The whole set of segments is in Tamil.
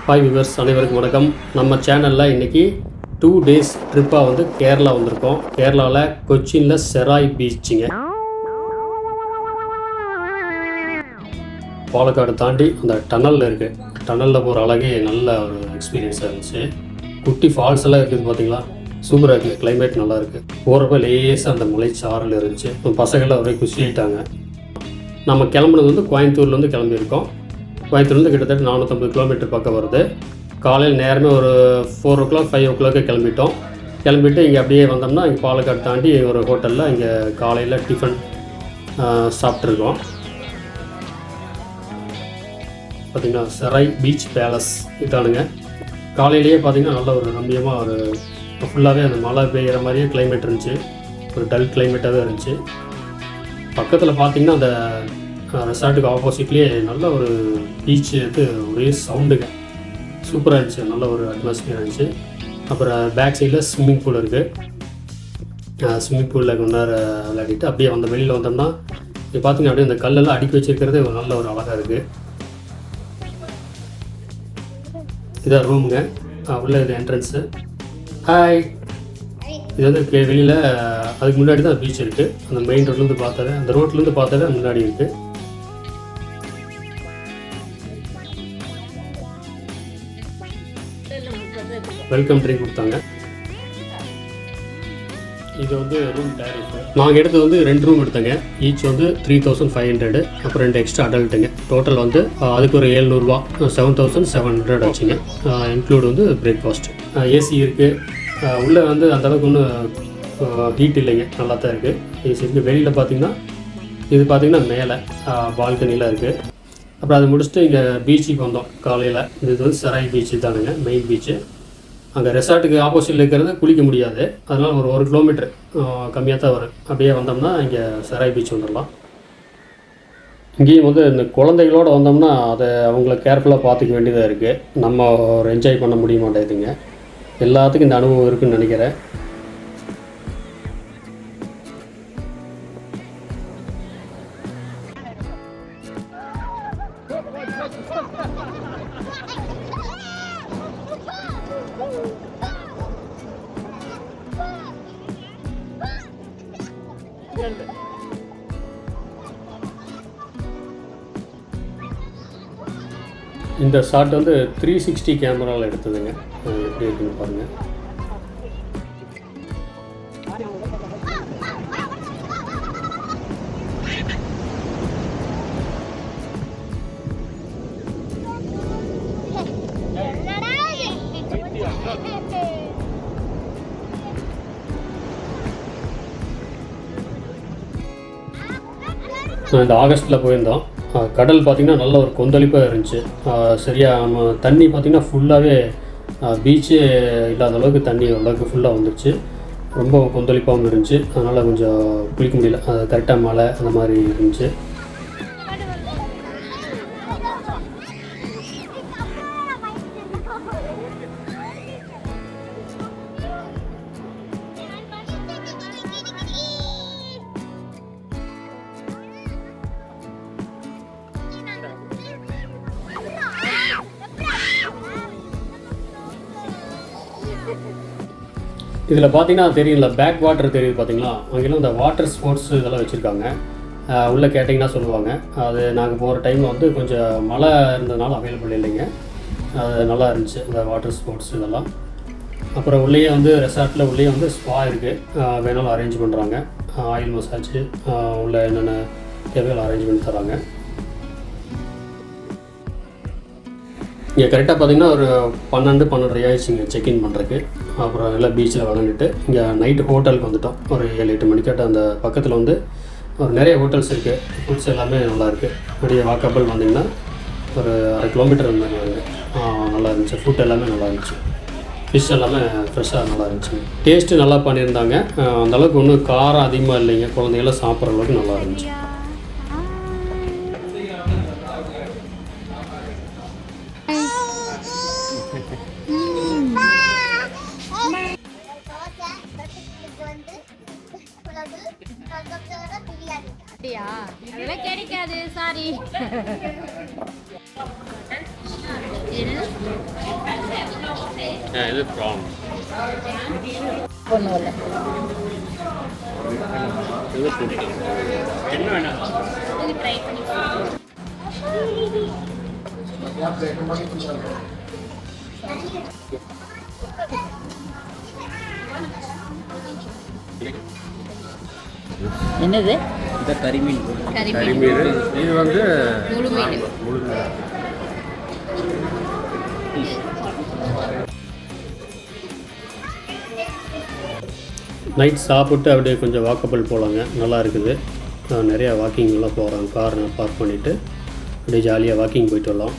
ஹாய் வியூவர்ஸ், அனைவருக்கும் வணக்கம். நம்ம சேனலில் இன்றைக்கி 2 days ட்ரிப்பாக வந்து கேரளா வந்திருக்கோம். கேரளாவில் கொச்சினில் செராய் பீச்சுங்க. பாலக்காடு தாண்டி அந்த டனலில் இருக்குது. டனலில் போகிற அழகே நல்ல ஒரு எக்ஸ்பீரியன்ஸாக இருந்துச்சு. குட்டி ஃபால்ஸ் எல்லாம் இருக்குது பார்த்தீங்களா, சூப்பராக இருக்குது. கிளைமேட் நல்லா இருக்குது. போகிறப்ப லேசாக அந்த மலைச்சாரல் இருந்துச்சு. பசங்கள்லாம் ஒரே குஷி ஆகிட்டாங்க. நம்ம கிளம்புனது வந்து கோயம்புத்தூர்லேருந்து கிளம்பியிருக்கோம். கோயம்புத்தூர்லேருந்து கிட்டத்தட்ட 450 கிலோமீட்டர் பக்கம் வருது. காலையில் நேரமே ஒரு 4 o'clock 5 o'clock கிளம்பிட்டோம். கிளம்பிட்டு இங்கே அப்படியே வந்தோம்னா இங்கே பாலக்காடு தாண்டி ஒரு ஹோட்டலில் இங்கே காலையில் டிஃபன் சாப்பிட்ருக்கோம். பார்த்திங்கன்னா செராய் பீச் பேலஸ் இதானுங்க. காலையிலேயே பார்த்திங்கன்னா நல்ல ஒரு ரம்மியமாக ஒரு ஃபுல்லாகவே அந்த மழை பெய்கிற மாதிரியே கிளைமேட் இருந்துச்சு. ஒரு டல் கிளைமேட்டாகவே இருந்துச்சு. பக்கத்தில் பார்த்திங்கன்னா அந்த ரெசார்ட்டுக்கு ஆப்போசிட்லேயே நல்ல ஒரு பீச் வந்து ஒரே சவுண்டுங்க, சூப்பராக இருந்துச்சு. நல்ல ஒரு அட்மாஸ்பியர் இருந்துச்சு. அப்புறம் பேக் சைடில் ஸ்விம்மிங் பூல் இருக்குது. ஸ்விம்மிங் பூலில் கொஞ்ச நேரம் விளையாடிட்டு அப்படியே அந்த வெளியில் வந்தோம்னா இப்போ பார்த்திங்கன்னா அப்படியே அந்த கல்லெல்லாம் அடுக்கி வச்சுருக்கிறது ஒரு நல்ல ஒரு அழகாக இருக்குது. இதான் ரூமுங்க, உள்ள இது என்ட்ரன்ஸு. ஹாய், இது வந்து வெளியில் அதுக்கு முன்னாடி தான் பீச் இருக்குது. அந்த மெயின் ரோட்லேருந்து பார்த்தாவே, அந்த ரோட்லேருந்து பார்த்தாவே முன்னாடி இருக்குது. வெல்கம் ட்ரிங்க் கொடுத்தாங்க. இது வந்து ரூம் டேரிஃப். நாங்கள் எடுத்தது வந்து 2 ரூம் எடுத்தோங்க. ஈச் வந்து 3500. அப்புறம் 2 எக்ஸ்ட்ரா அடல்ட்டுங்க. டோட்டல் வந்து அதுக்கு ஒரு 700 ரூபா, 7700 ஆச்சுங்க. இன்க்ளூட் வந்து பிரேக்ஃபாஸ்ட். ஏசி இருக்குது. உள்ளே வந்து அந்தளவுக்கு ஒன்றும் ஹீட் இல்லைங்க, நல்லா தான் இருக்குது. ஏசி இருக்குது. வெளியில் பார்த்திங்கன்னா இது பார்த்திங்கன்னா மேலே பால்கனியில் இருக்குது. அப்புறம் அதை முடிச்சுட்டு இங்கே பீச்சுக்கு வந்தோம் காலையில். இது வந்து செராய் பீச்சு தானுங்க, மெயின் பீச்சு. அங்கே ரெசார்ட்டுக்கு ஆப்போசிட்டில் இருக்கிறது குளிக்க முடியாது. அதனால் ஒரு 1 கிலோமீட்டர் கம்மியாக தான் வரும். அப்படியே வந்தோம்னா இங்கே செராய் பீச் வந்துடலாம். இங்கேயும் வந்து இந்த குழந்தைகளோடு வந்தோம்னா அதை அவங்கள கேர்ஃபுல்லாக பார்த்துக்க வேண்டியதாக இருக்குது. நம்ம ஒரு என்ஜாய் பண்ண முடிய மாட்டேங்குதுங்க. எல்லாத்துக்கும் இந்த அனுபவம் இருக்குதுன்னு நினைக்கிறேன். இந்த ஷாட் வந்து 360 கேமராவில் எடுத்ததுங்க. எப்படி இருக்குன்னு பாருங்கள். இந்த ஆகஸ்ட்டில் போயிருந்தோம். கடல் பார்த்திங்கன்னா நல்ல ஒரு கொந்தளிப்பாக இருந்துச்சு. சரியாக நம்ம தண்ணி பார்த்திங்கன்னா ஃபுல்லாகவே பீச்சே இல்லாத அளவுக்கு தண்ணி அளவுக்கு ஃபுல்லாக வந்துடுச்சு. ரொம்ப கொந்தளிப்பாகவும் இருந்துச்சு. அதனால் கொஞ்சம் குளிக்க முடியல. கரெக்டாக மழை அந்த மாதிரி இருந்துச்சு. இதில் பார்த்தீங்கன்னா தெரியல, பேக் வாட்டர் தெரியுது பார்த்தீங்களா. அங்கெல்லாம் இந்த வாட்டர் ஸ்போர்ட்ஸ் இதெல்லாம் வச்சுருக்காங்க. உள்ளே கேட்டிங்கன்னா சொல்லுவாங்க. அது நாங்கள் போகிற டைமில் வந்து கொஞ்சம் மழை இருந்ததுனால அவைலபிள் இல்லைங்க. அது நல்லா இருந்துச்சு இந்த வாட்டர் ஸ்போர்ட்ஸ் இதெல்லாம். அப்புறம் உள்ளேயே வந்து ரெசார்ட்டில் உள்ளேயே வந்து ஸ்பா இருக்குது. வேணாலும் அரேஞ்ச் பண்ணுறாங்க. ஆயில் மசாஜ் உள்ள என்னென்ன தேவையோ அரேஞ்ச் பண்ணி தராங்க. இங்கே கரெக்டாக பார்த்திங்கன்னா ஒரு 12-12:30 ஆயிடுச்சுங்க செக்இன் பண்ணுறதுக்கு. அப்புறம் எல்லாம் பீச்சில் விளையாண்டுட்டு இங்கே நைட்டு ஹோட்டலுக்கு வந்துவிட்டோம். ஒரு 7-8 மணிக்காட்ட அந்த பக்கத்தில் வந்து ஒரு நிறைய ஹோட்டல்ஸ் இருக்குது. ஃபுட்ஸ் எல்லாமே நல்லாயிருக்கு. அப்படியே வாக்கபிள் வந்திங்கன்னா ஒரு 1/2 கிலோமீட்டர் இருந்தாங்க. நல்லா இருந்துச்சு. ஃபுட் எல்லாமே நல்லா இருந்துச்சு. ஃபிஷ் எல்லாமே ஃப்ரெஷ்ஷாக நல்லா இருந்துச்சு. டேஸ்ட்டு நல்லா பண்ணியிருந்தாங்க. அந்தளவுக்கு ஒன்றும் காரம் அதிகமாக இல்லைங்க. குழந்தைங்களாம் சாப்பிட்ற அளவுக்கு நல்லா இருந்துச்சு. அப்படியா? அதெல்லாம் கிடைக்காது, சாரி. இது ப்ரான். ஒன்றும் இல்லை. இது புட்டு. என்ன வேணாம் இது ட்ரை பண்ணி என்னது? இந்த கறிமீன். கறிமீன். இது வந்து முழு மீன். முழு மீன். நைட் சாப்பிட்டு அப்படியே கொஞ்சம் வாக்கபிள் போகலாங்க, நல்லா இருக்குது. நிறையா வாக்கிங்லாம் போகிறாங்க, கார் பார்க் பண்ணிவிட்டு அப்படியே ஜாலியாக வாக்கிங் போயிட்டு வரலாம்.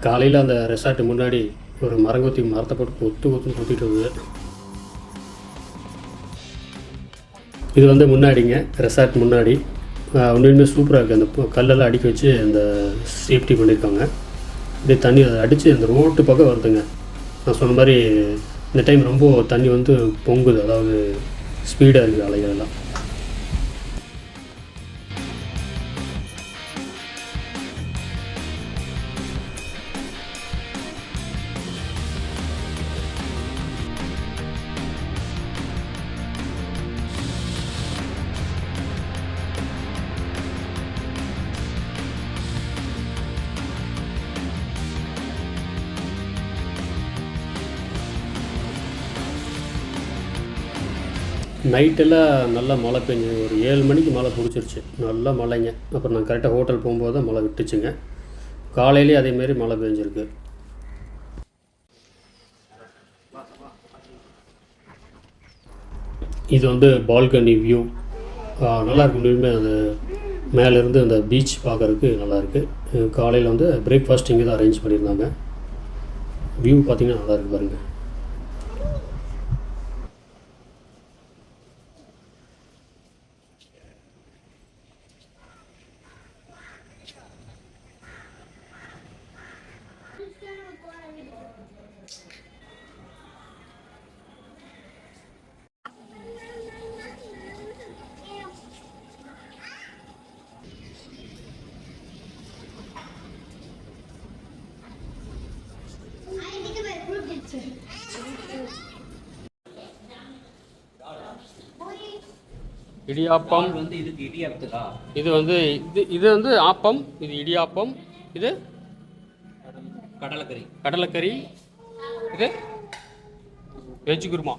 காலையில் அந்த ரெசார்ட்டு முன்னாடி ஒரு மரத்தை போட்டு கொத்துன்னு கொத்திட்டு வருது. இது வந்து முன்னாடிங்க, ரெசார்ட் முன்னாடி. உண்மையுமே சூப்பராக இருக்குது. அந்த கல்லெல்லாம் அடுக்கி வச்சு அந்த சேஃப்டி பண்ணியிருக்காங்க. அப்படியே தண்ணி அதை அடித்து அந்த ரோட்டு பக்கம் வருதுங்க. நான் சொன்ன மாதிரி இந்த டைம் ரொம்ப தண்ணி வந்து பொங்குது, அதாவது ஸ்பீடாக இருக்குது அலைகள் எல்லாம். நைட்டெல்லாம் நல்லா மழை பெஞ்சுது. ஒரு 7 மணிக்கு மழை பிடிச்சிருச்சு, நல்லா மழைங்க. அப்புறம் நான் கரெக்டாக ஹோட்டல் போகும்போது தான் மழை விட்டுச்சுங்க. காலையிலேயே அதேமாரி மழை பெஞ்சிருக்கு. இது வந்து பால்கனி வியூ, நல்லாயிருக்கு. உண்மையுமே அது மேலேருந்து அந்த பீச் பார்க்குறதுக்கு நல்லாயிருக்கு. காலையில் வந்து பிரேக்ஃபாஸ்ட் இங்கே தான் அரேஞ்ச் பண்ணியிருந்தாங்க. வியூ பார்த்திங்கன்னா நல்லாயிருக்கு பாருங்கள். இடியாப்பம் வந்து இதுக்கு இடியாப்பத்துக்கா? இது வந்து இது வந்து ஆப்பம், இது இடியாப்பம், இது கடலைக்கறி, இது வெஜ் குருமா.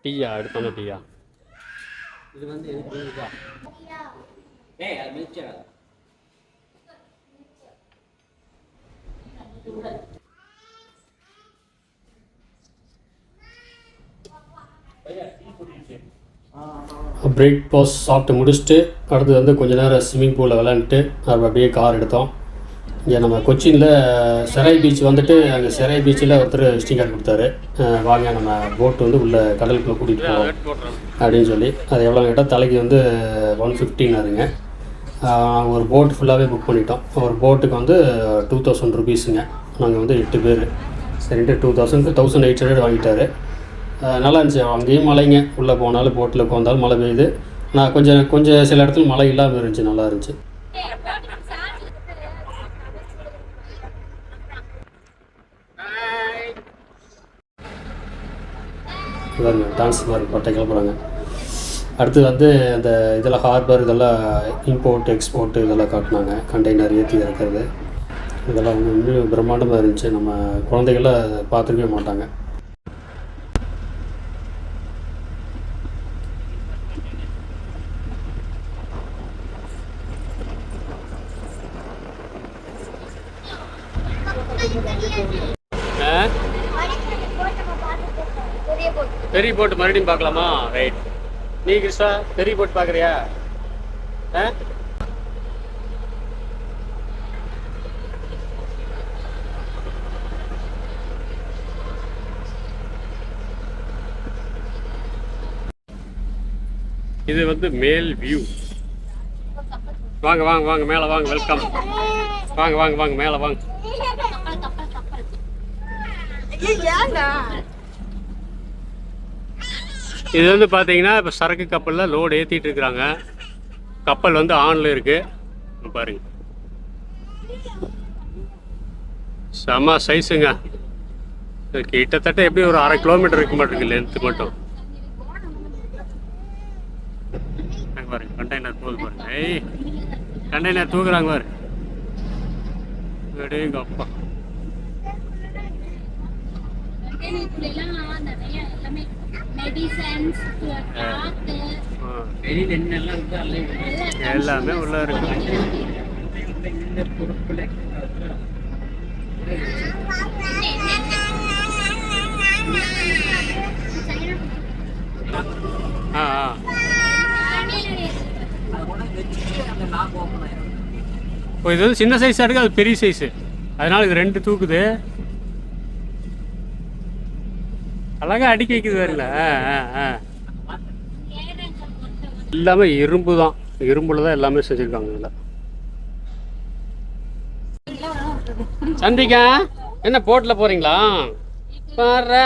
டீயா எடுத்தோங்க டீயா? இது வந்து எதுக்கு? ஏய் அது மிச்சம். பிரேக்ஃபாஸ்ட் சாப்பிட்டு முடிச்சுட்டு அடுத்து வந்து கொஞ்ச நேரம் ஸ்விம்மிங் பூலில் விளாண்டுட்டு அப்படியே கார் எடுத்தோம். இங்கே நம்ம கொச்சினில் செராய் பீச் வந்துட்டு அங்கே செராய் பீச்சில் ஒருத்தர் விசிட்டிங் கார்டு கொடுத்தாரு. வாங்க நம்ம போட்டு வந்து உள்ளே கடலுக்குள்ளே கூட்டிகிட்டு போவோம் அப்படின்னு சொல்லி. அது எவ்வளோ கேட்டால் தலைக்கு வந்து 115 ஒரு போட் ஃபுல்லாகவே புக் பண்ணிட்டோம். ஒரு போட்டுக்கு வந்து 2000 ருபீஸுங்க. நாங்கள் வந்து 8 பேர். சரின்ட்டு 1800 வாங்கிட்டார். நல்லா இருந்துச்சு. அங்கேயும் மழைங்க, உள்ளே போனாலும் போட்டில் உட்காந்தாலும் மழை பெய்யுது. நான் கொஞ்சம் சில இடத்துல மழை இல்லாமல் இருந்துச்சு, நல்லா இருந்துச்சு. பாருங்க டான்ஸ் பாருங்க, பட்டை கிளப்புறாங்க. அடுத்து வந்து அந்த இதெல்லாம் ஹார்பர், இதெல்லாம் இம்போர்ட் எக்ஸ்போர்ட் இதெல்லாம் காட்டினாங்க. கண்டெய்னர் ஏற்றி இறக்கிறது இதெல்லாம் இன்னும் பிரம்மாண்டமாக இருந்துச்சு. நம்ம குழந்தைகள்லாம் பார்த்துருக்கவே மாட்டாங்க. பெரிய போட்டு மறுபடியும் பார்க்கலாமா? ரைட். நீ கிருஷ்ணா பெரிய போட்டு பார்க்குறியா? இது வந்து மேல் வியூ. வாங்க வாங்க வாங்க மேலே வாங்க, வெல்கம். வாங்க வாங்க வாங்க மேலே வாங்க. இது வந்து பார்த்தீங்கன்னா இப்போ சரக்கு கப்பலில் லோடு ஏற்றிட்டு இருக்கிறாங்க. கப்பல் வந்து ஆனில் இருக்குது பாருங்க. செம சைஸுங்க. கிட்டத்தட்ட எப்படி ஒரு 1/2 கிலோமீட்டர் இருக்க மாட்டேங்குது லென்த்து மட்டும். பாருங்க கண்டெய்னர் போகுது பாருங்க. ஏய் கண்டெய்னர் தூக்குறாங்க பாரு. எங்க அப்பா எல்லாமே உள்ள இருக்கு. இது வந்து சின்ன சைஸாக இருக்குது, அது பெரிய சைஸு, அதனால இது 2 தூக்குது. அழகா அடிக்க வைக்குது வேறுல. எல்லாமே இரும்பு தான், இரும்புல தான் எல்லாமே செஞ்சுருக்காங்க இதில். சந்திரிகா என்ன போட்டில் போகிறீங்களா? பாரு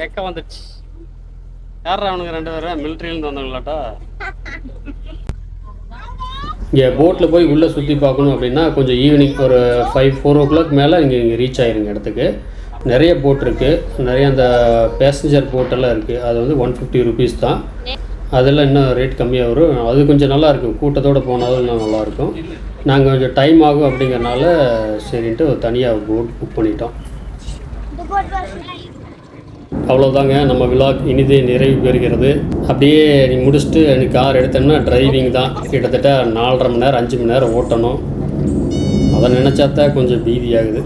வெக்க வந்துடுச்சு. யாரா அவனுங்க 2 பேரும் மிலிட்ரியிலேருந்து வந்தவங்களாட்டா? இங்கே போட்டில் போய் உள்ளே சுற்றி பார்க்கணும் அப்படின்னா கொஞ்சம் ஈவினிங் ஒரு 5-4 o'clock மேலே இங்கே ரீச் ஆயிருங்க இடத்துக்கு. நிறைய போட் இருக்குது, நிறைய அந்த பேசஞ்சர் போட்டெல்லாம் இருக்குது. அது வந்து 150 rupees தான். அதெல்லாம் இன்னும் ரேட் கம்மியாக வரும். அது கொஞ்சம் நல்லாயிருக்கும், கூட்டத்தோடு போனாலும் இன்னும் நல்லாயிருக்கும். நாங்கள் கொஞ்சம் டைம் ஆகும் அப்படிங்கிறனால சரின்ட்டு தனியாக போட் புக் பண்ணிட்டோம். அவ்வளோதாங்க, நம்ம விலாக் இனிதே நிறைவு பெறுகிறது. அப்படியே நீ முடிச்சுட்டு எனக்கு கார் எடுத்தேன்னா டிரைவிங் தான். கிட்டத்தட்ட 4.5 மணி நேரம் 5 மணி நேரம் ஓட்டணும். அதை நினச்சாத்தான் கொஞ்சம் பீதி ஆகுது.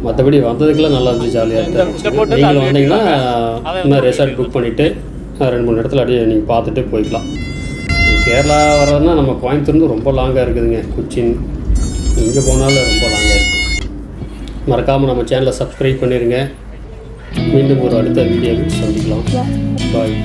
மற்றபடி வந்ததுக்கெல்லாம் நல்லா இருந்துச்சு, ஜாலியாக இருந்துச்சு. நீங்கள் வந்தீங்கன்னா இன்னும் ரெசார்ட் புக் பண்ணிவிட்டு 2-3 இடத்துல அப்படியே நீங்கள் பார்த்துட்டு போய்க்கலாம். கேரளா வர்றதுனா நம்ம கோயம்புத்தூர்ந்து ரொம்ப லாங்காக இருக்குதுங்க. கொச்சின் இங்கே போனாலும் ரொம்ப லாங்காக இருக்குது. மறக்காமல் நம்ம சேனலை சப்ஸ்கிரைப் பண்ணிடுங்க. மீண்டும் ஒரு அடுத்த வீடியோவில் சந்திக்கலாம். பாய்.